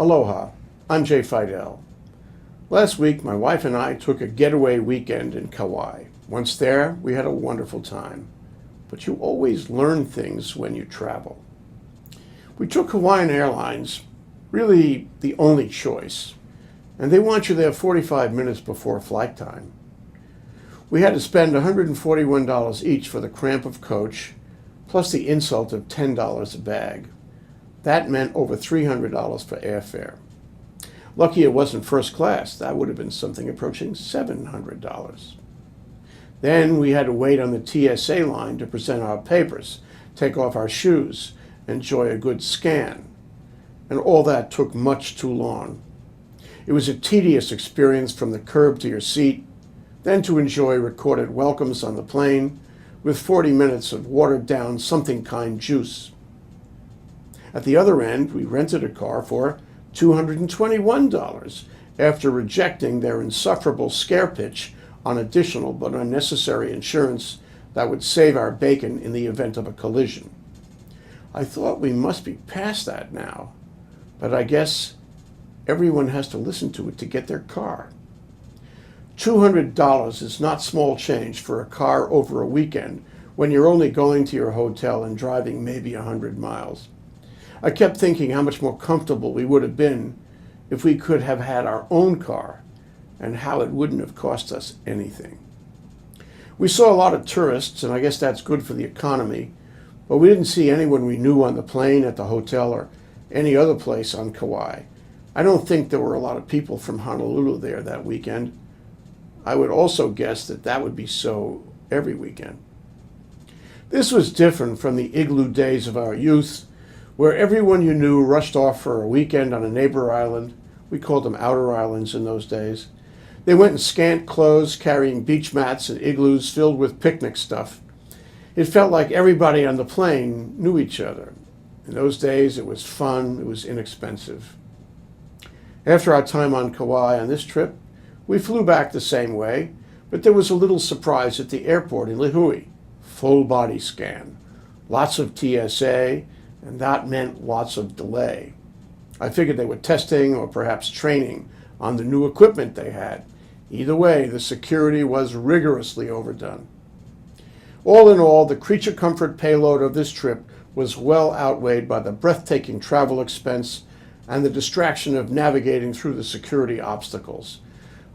Aloha, I'm Jay Fidell. Last week, my wife and I took a getaway weekend in Kauai. Once there, we had a wonderful time. But you always learn things when you travel. We took Hawaiian Airlines, really the only choice, and they want you there 45 minutes before flight time. We had to spend $141 each for the cramp of coach, plus the insult of $10 a bag. That meant over $300 for airfare. Lucky it wasn't first class. That would have been something approaching $700. Then we had to wait on the TSA line to present our papers, take off our shoes, enjoy a good scan. And all that took much too long. It was a tedious experience from the curb to your seat, then to enjoy recorded welcomes on the plane with 40 minutes of watered-down something-kind juice. At the other end, we rented a car for $221 after rejecting their insufferable scare pitch on additional but unnecessary insurance that would save our bacon in the event of a collision. I thought we must be past that now, but I guess everyone has to listen to it to get their car. $200 is not small change for a car over a weekend when you're only going to your hotel and driving maybe 100 miles. I kept thinking how much more comfortable we would have been if we could have had our own car and how it wouldn't have cost us anything. We saw a lot of tourists, and I guess that's good for the economy, but we didn't see anyone we knew on the plane, at the hotel, or any other place on Kauai. I don't think there were a lot of people from Honolulu there that weekend. I would also guess that that would be so every weekend. This was different from the igloo days of our youth, where everyone you knew rushed off for a weekend on a neighbor island. We called them outer islands in those days. They went in scant clothes, carrying beach mats and igloos filled with picnic stuff. It felt like everybody on the plane knew each other. In those days, it was fun, it was inexpensive. After our time on Kauai on this trip, we flew back the same way, but there was a little surprise at the airport in Lihue. Full body scan, lots of TSA, and that meant lots of delay. I figured they were testing or perhaps training on the new equipment they had. Either way, the security was rigorously overdone. All in all, the creature comfort payload of this trip was well outweighed by the breathtaking travel expense and the distraction of navigating through the security obstacles.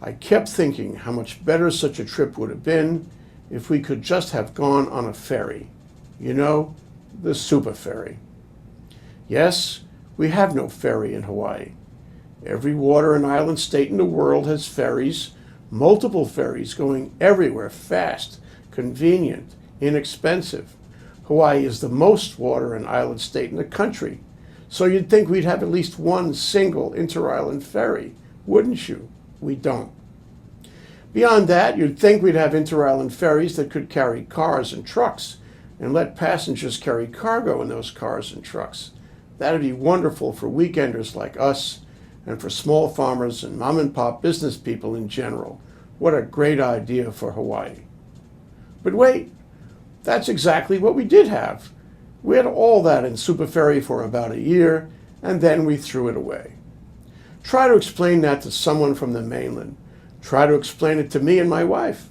I kept thinking how much better such a trip would have been if we could just have gone on a ferry. You know, the super ferry. Yes, we have no ferry in Hawaii. Every water and island state in the world has ferries, multiple ferries going everywhere, fast, convenient, inexpensive. Hawaii is the most water and island state in the country, so you'd think we'd have at least one single inter-island ferry, wouldn't you? We don't. Beyond that, you'd think we'd have inter-island ferries that could carry cars and trucks and let passengers carry cargo in those cars and trucks. That'd be wonderful for weekenders like us and for small farmers and mom and pop business people in general. What a great idea for Hawaii. But wait, that's exactly what we did have. We had all that in Super Ferry for about a year, and then we threw it away. Try to explain that to someone from the mainland. Try to explain it to me and my wife.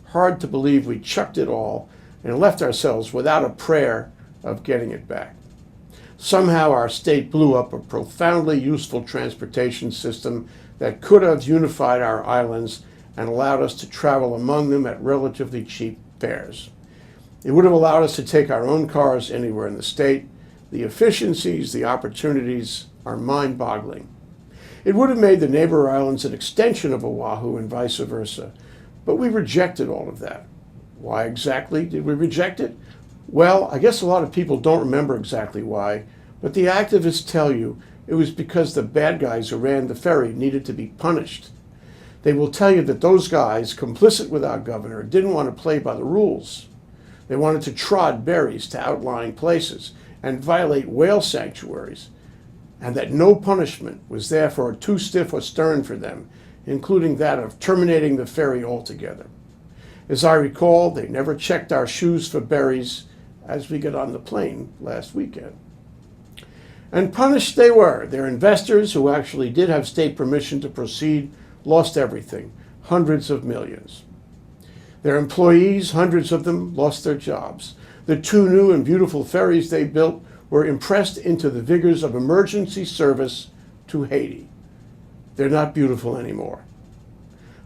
Hard to believe we chucked it all and left ourselves without a prayer of getting it back. Somehow our state blew up a profoundly useful transportation system that could have unified our islands and allowed us to travel among them at relatively cheap fares. It would have allowed us to take our own cars anywhere in the state. The efficiencies, the opportunities are mind-boggling. It would have made the neighbor islands an extension of Oahu and vice versa, but we rejected all of that. Why exactly did we reject it? Well, I guess a lot of people don't remember exactly why, but the activists tell you it was because the bad guys who ran the ferry needed to be punished. They will tell you that those guys, complicit with our governor, didn't want to play by the rules. They wanted to trod berries to outlying places and violate whale sanctuaries, and that no punishment was therefore too stiff or stern for them, including that of terminating the ferry altogether. As I recall, they never checked our shoes for berries as we got on the plane last weekend. And punished they were. Their investors, who actually did have state permission to proceed, lost everything, hundreds of millions. Their employees, hundreds of them, lost their jobs. The 2 new and beautiful ferries they built were impressed into the vigors of emergency service to Haiti. They're not beautiful anymore.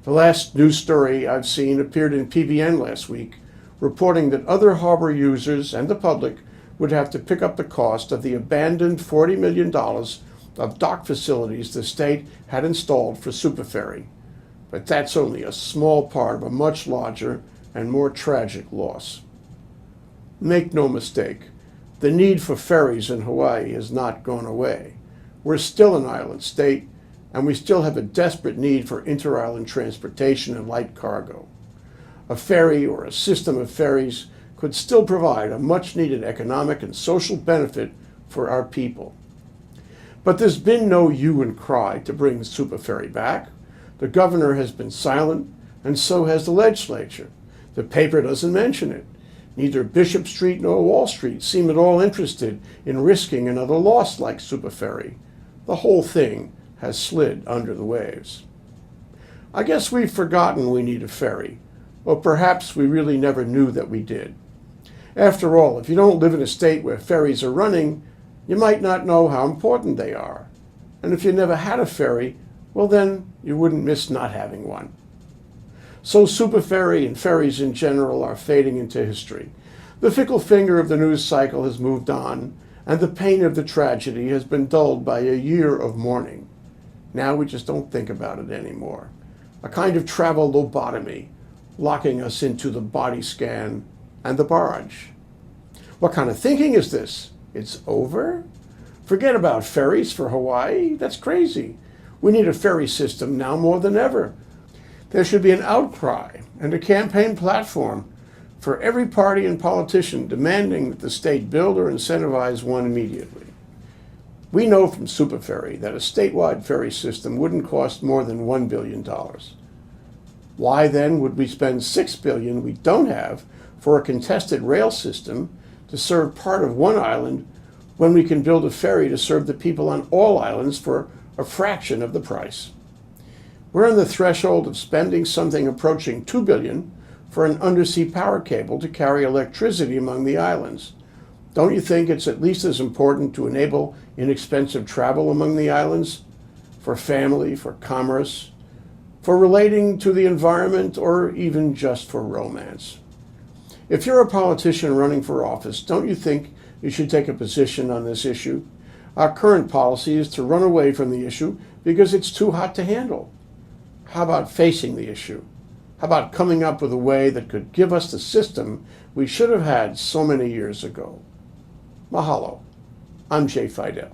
The last news story I've seen appeared in PBN last week, reporting that other harbor users and the public would have to pick up the cost of the abandoned $40 million of dock facilities the state had installed for Superferry. But that's only a small part of a much larger and more tragic loss. Make no mistake, the need for ferries in Hawaii has not gone away. We're still an island state, and we still have a desperate need for inter-island transportation and light cargo. A ferry or a system of ferries could still provide a much-needed economic and social benefit for our people. But there's been no hue and cry to bring Superferry back. The governor has been silent, and so has the legislature. The paper doesn't mention it. Neither Bishop Street nor Wall Street seem at all interested in risking another loss like Superferry. The whole thing has slid under the waves. I guess we've forgotten we need a ferry, or perhaps we really never knew that we did. After all, if you don't live in a state where ferries are running, you might not know how important they are. And if you never had a ferry, well then, you wouldn't miss not having one. So Superferry and ferries in general are fading into history. The fickle finger of the news cycle has moved on, and the pain of the tragedy has been dulled by a year of mourning. Now we just don't think about it anymore. A kind of travel lobotomy, locking us into the body scan and the barrage. What kind of thinking is this? It's over? Forget about ferries for Hawaii? That's crazy. We need a ferry system now more than ever. There should be an outcry and a campaign platform for every party and politician demanding that the state build or incentivize one immediately. We know from Superferry that a statewide ferry system wouldn't cost more than $1 billion. Why then would we spend $6 billion we don't have for a contested rail system to serve part of one island when we can build a ferry to serve the people on all islands for a fraction of the price? We're on the threshold of spending something approaching $2 billion for an undersea power cable to carry electricity among the islands. Don't you think it's at least as important to enable inexpensive travel among the islands, for family, for commerce, for relating to the environment, or even just for romance? If you're a politician running for office, don't you think you should take a position on this issue? Our current policy is to run away from the issue because it's too hot to handle. How about facing the issue? How about coming up with a way that could give us the system we should have had so many years ago? Mahalo. I'm Jay Fidell.